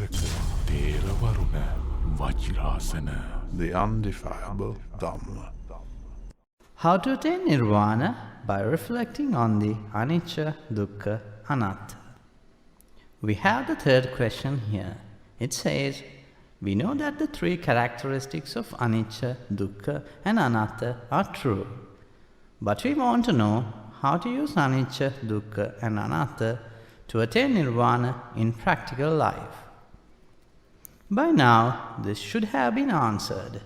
Waharaka, Thera, Waruna, Wajrāsana, the undefilable Dhamma. How to attain Nirvana? By reflecting on the anicca, dukka, anatta. We have the third question here. It says, we know that the three characteristics of anicca, dukka and anatta are true. But we want to know how to use anicca, dukka and anatta to attain Nirvana in practical life. By now, this should have been answered.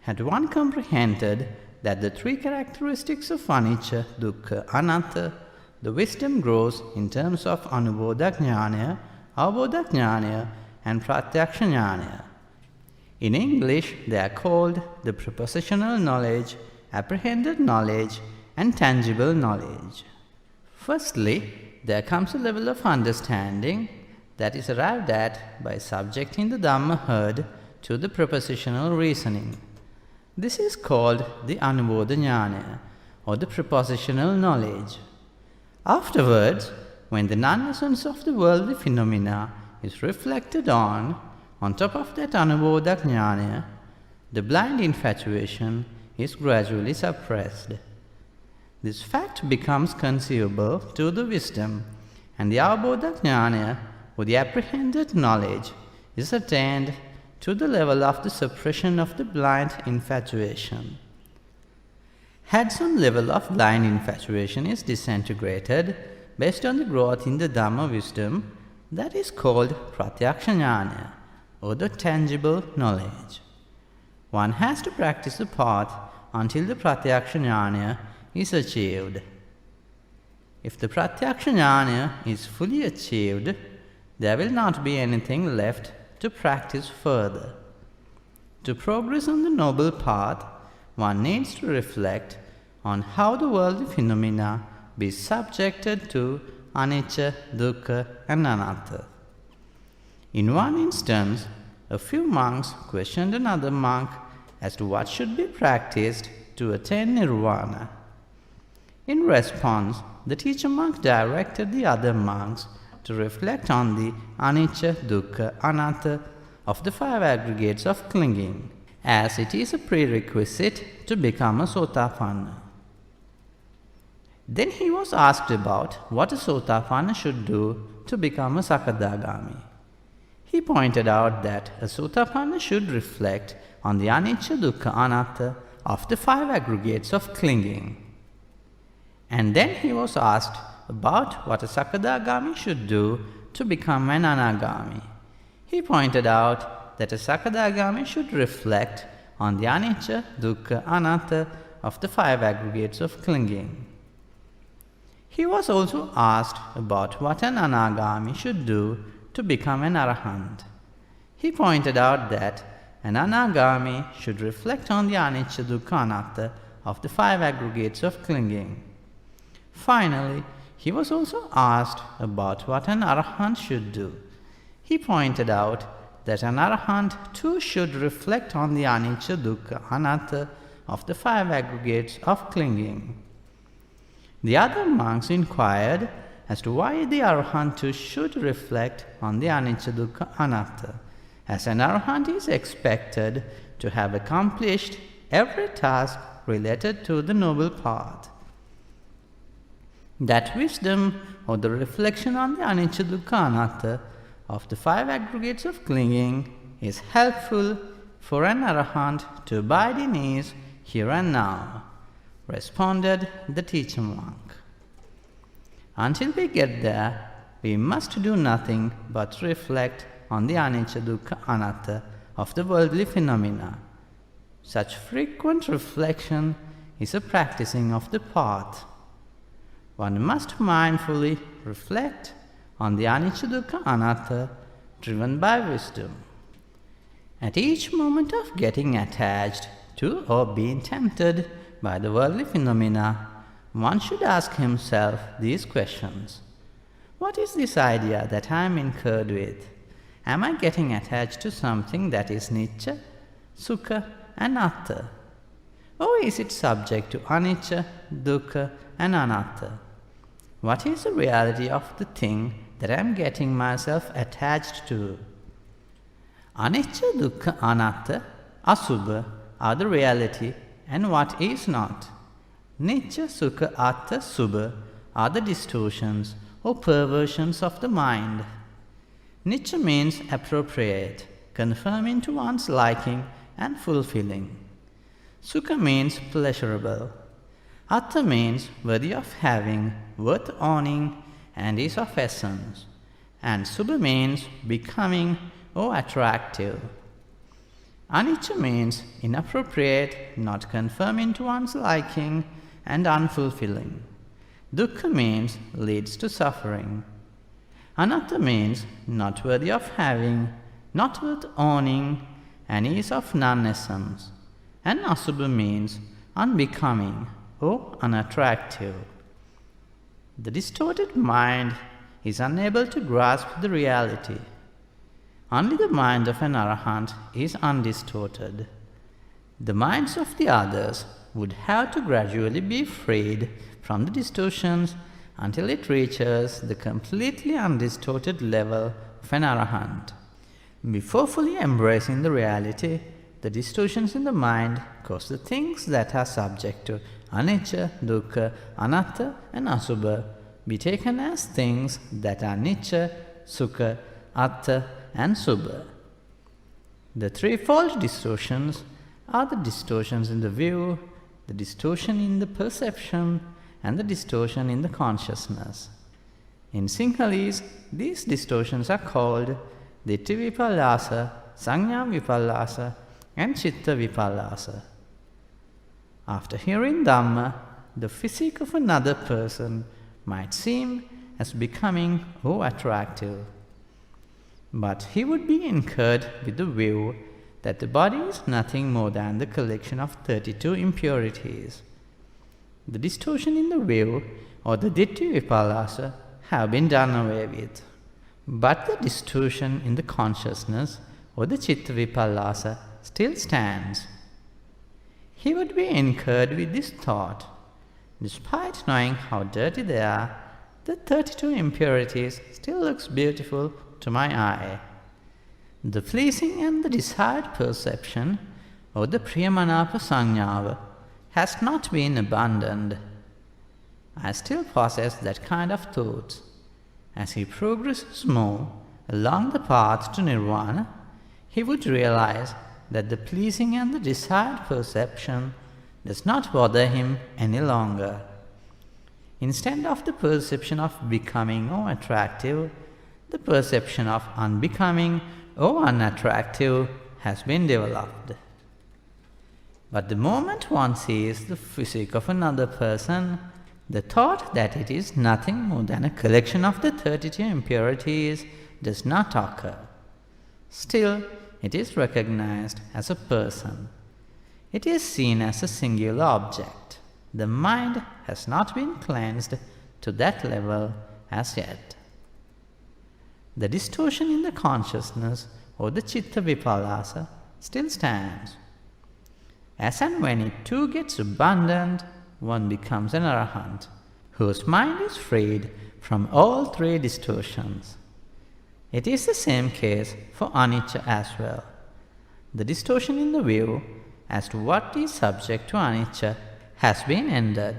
Had one comprehended that the three characteristics of anicca, dukka, anatta, the wisdom grows in terms of anubodha jnana, avabodha jnana and pratyaksha jnana. In English, they are called the propositional knowledge, apprehended knowledge and tangible knowledge. Firstly, there comes a level of understanding that is arrived at by subjecting the Dhamma heard to the propositional reasoning. This is called the anubodha jnana, or the propositional knowledge. Afterwards, when the non-essence of the worldly phenomena is reflected on top of that anubodha jnana, the blind infatuation is gradually suppressed. This fact becomes conceivable to the wisdom, and the avabodha jnana, or the apprehended knowledge, is attained to the level of the suppression of the blind infatuation. Had some level of blind infatuation is disintegrated based on the growth in the Dhamma wisdom, that is called pratyaksha jnana, or the tangible knowledge. One has to practice the path until the pratyaksha jnana is achieved. If the pratyaksha jnana is fully achieved, there will not be anything left to practice further. To progress on the noble path, one needs to reflect on how the worldly phenomena be subjected to anicca, dukka and anatta. In one instance, a few monks questioned another monk as to what should be practiced to attain nirvana. In response, the teacher monk directed the other monks to reflect on the anicca, dukka, anatta of the five aggregates of clinging, as it is a prerequisite to become a sotapanna. Then he was asked about what a sotapanna should do to become a sakadagami. He pointed out that a sotapanna should reflect on the anicca, dukka, anatta of the five aggregates of clinging. And then he was asked about what a sakadagami should do to become an anagami. He pointed out that a sakadagami should reflect on the anicca, dukka, anatta of the five aggregates of clinging. He was also asked about what an anagami should do to become an arahant. He pointed out that an anagami should reflect on the anicca, dukka, anatta of the five aggregates of clinging. Finally, he was also asked about what an arahant should do. He pointed out that an arahant too should reflect on the anicca, dukka, anatta of the five aggregates of clinging. The other monks inquired as to why the arahant too should reflect on the anicca, dukka, anatta, as an arahant is expected to have accomplished every task related to the noble path. That wisdom, or the reflection on the anicca, dukka, anatta of the five aggregates of clinging, is helpful for an arahant to abide in ease here and now, responded the teacher monk. Until we get there, we must do nothing but reflect on the anicca, dukka, anatta of the worldly phenomena. Such frequent reflection is a practicing of the path. One must mindfully reflect on the anicca, dukka, anatta driven by wisdom. At each moment of getting attached to or being tempted by the worldly phenomena, one should ask himself these questions. What is this idea that I am incurred with? Am I getting attached to something that is nicca, sukha and atta? Or is it subject to anicca, dukka and anatta? What is the reality of the thing that I am getting myself attached to? Anicca, dukkha, anatta, asubha are the reality and what is not. Nicca, sukha, atta, subha are the distortions or perversions of the mind. Nicca means appropriate, conforming to one's liking and fulfilling. Sukha means pleasurable. Atta means worthy of having, worth owning, and is of essence. And subha means becoming or attractive. Anicca means inappropriate, not conforming to one's liking, and unfulfilling. Dukkha means leads to suffering. Anatta means not worthy of having, not worth owning, and is of non-essence. And asubha means unbecoming or unattractive. The distorted mind is unable to grasp the reality. Only the mind of an arahant is undistorted. The minds of the others would have to gradually be freed from the distortions until it reaches the completely undistorted level of an arahant. Before fully embracing the reality, the distortions in the mind cause the things that are subject to anicca, dukkha, anatta and asubha be taken as things that are nicca, sukha, atta and subha. The threefold distortions are the distortions in the view, the distortion in the perception, and the distortion in the consciousness. In Sinhalese, these distortions are called ditti vipallāsa, saññā vipallāsa, and chitta vipallāsa. After hearing Dhamma, the physique of another person might seem as becoming or attractive. But he would be incurred with the view that the body is nothing more than the collection of 32 impurities. The distortion in the view or the ditti vipallāsa have been done away with. But the distortion in the consciousness or the chitta vipallāsa still stands. He would be incurred with this thought: despite knowing how dirty they are, the 32 impurities still looks beautiful to my eye. The pleasing and the desired perception or the priyamanāpa saññāva has not been abandoned. I still possess that kind of thoughts. As he progresses more along the path to Nirvana, he would realize that the pleasing and the desired perception does not bother him any longer. Instead of the perception of becoming or attractive, the perception of unbecoming or unattractive has been developed. But the moment one sees the physique of another person, the thought that it is nothing more than a collection of the 32 impurities does not occur. Still, it is recognized as a person. It is seen as a singular object. The mind has not been cleansed to that level as yet. The distortion in the consciousness or the chitta vipallāsa still stands. As and when it too gets abundant, one becomes an arahant, whose mind is freed from all three distortions. It is the same case for anicca as well. The distortion in the view as to what is subject to anicca has been ended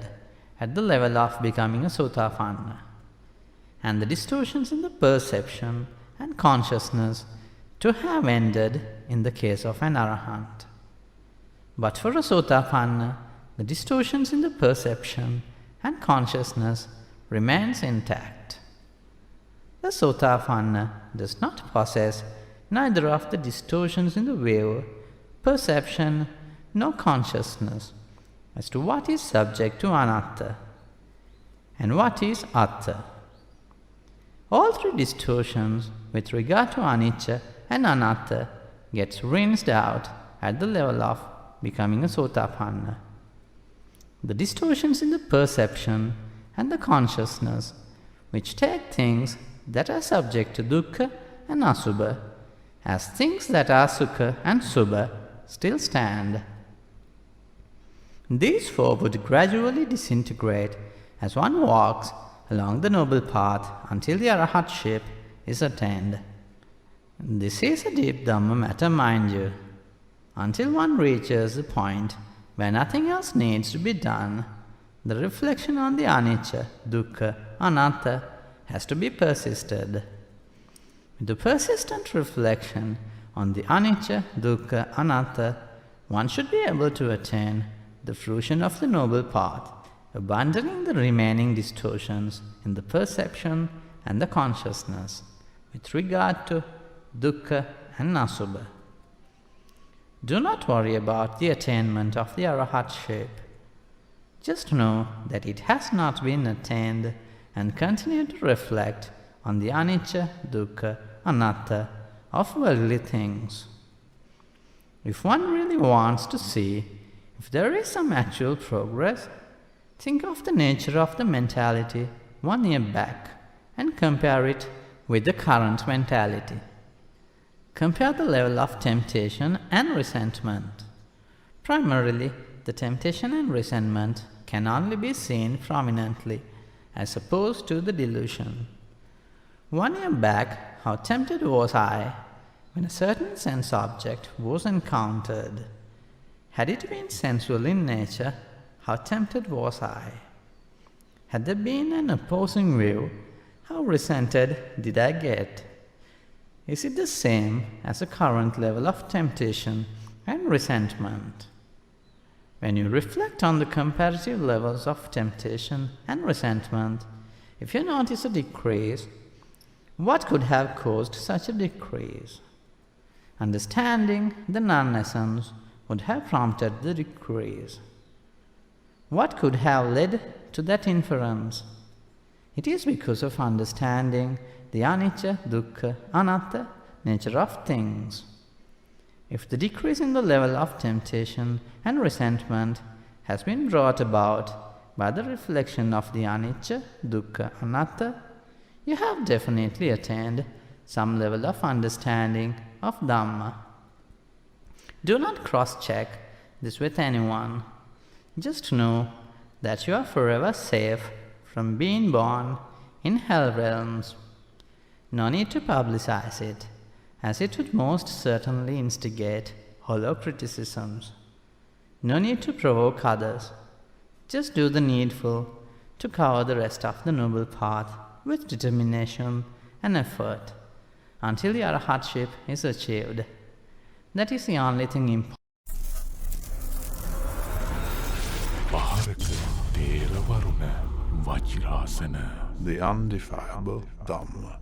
at the level of becoming a sotapanna, and the distortions in the perception and consciousness to have ended in the case of an arahant. But for a sotapanna, the distortions in the perception and consciousness remains intact. The sotapanna does not possess neither of the distortions in the view, perception, nor consciousness as to what is subject to anatta and what is atta. All three distortions with regard to anicca and anatta gets rinsed out at the level of becoming a sotapanna. The distortions in the perception and the consciousness, which take things that are subject to dukkha and asubha as things that are sukha and subha, still stand. These four would gradually disintegrate as one walks along the noble path until the arahatship is attained. This is a deep Dhamma matter, mind you. Until one reaches the point where nothing else needs to be done, the reflection on the anicca, dukka, anatta has to be persisted. With the persistent reflection on the anicca, dukkha, anatta, one should be able to attain the fruition of the noble path, abandoning the remaining distortions in the perception and the consciousness with regard to dukkha and nasubha. Do not worry about the attainment of the arahatship. Just know that it has not been attained and continue to reflect on the anicca, dukkha, anatta of worldly things. If one really wants to see if there is some actual progress, think of the nature of the mentality 1 year back and compare it with the current mentality. Compare the level of temptation and resentment. Primarily, the temptation and resentment can only be seen prominently as opposed to the delusion. 1 year back, how tempted was I when a certain sense object was encountered? Had it been sensual in nature, how tempted was I? Had there been an opposing view, how resented did I get? Is it the same as the current level of temptation and resentment? When you reflect on the comparative levels of temptation and resentment, if you notice a decrease, what could have caused such a decrease? Understanding the non-essence would have prompted the decrease. What could have led to that inference? It is because of understanding the anicca, dukkha, anatta nature of things. If the decrease in the level of temptation and resentment has been brought about by the reflection of the anicca, dukkha, anatta, you have definitely attained some level of understanding of Dhamma. Do not cross-check this with anyone. Just know that you are forever safe from being born in hell realms. No need to publicize it, as it would most certainly instigate hollow criticisms. No need to provoke others. Just do the needful to cover the rest of the noble path with determination and effort until the arahatship is achieved. That is the only thing important. වහරක Thera Waruna Wajrāsana. The undefilable Dhamma.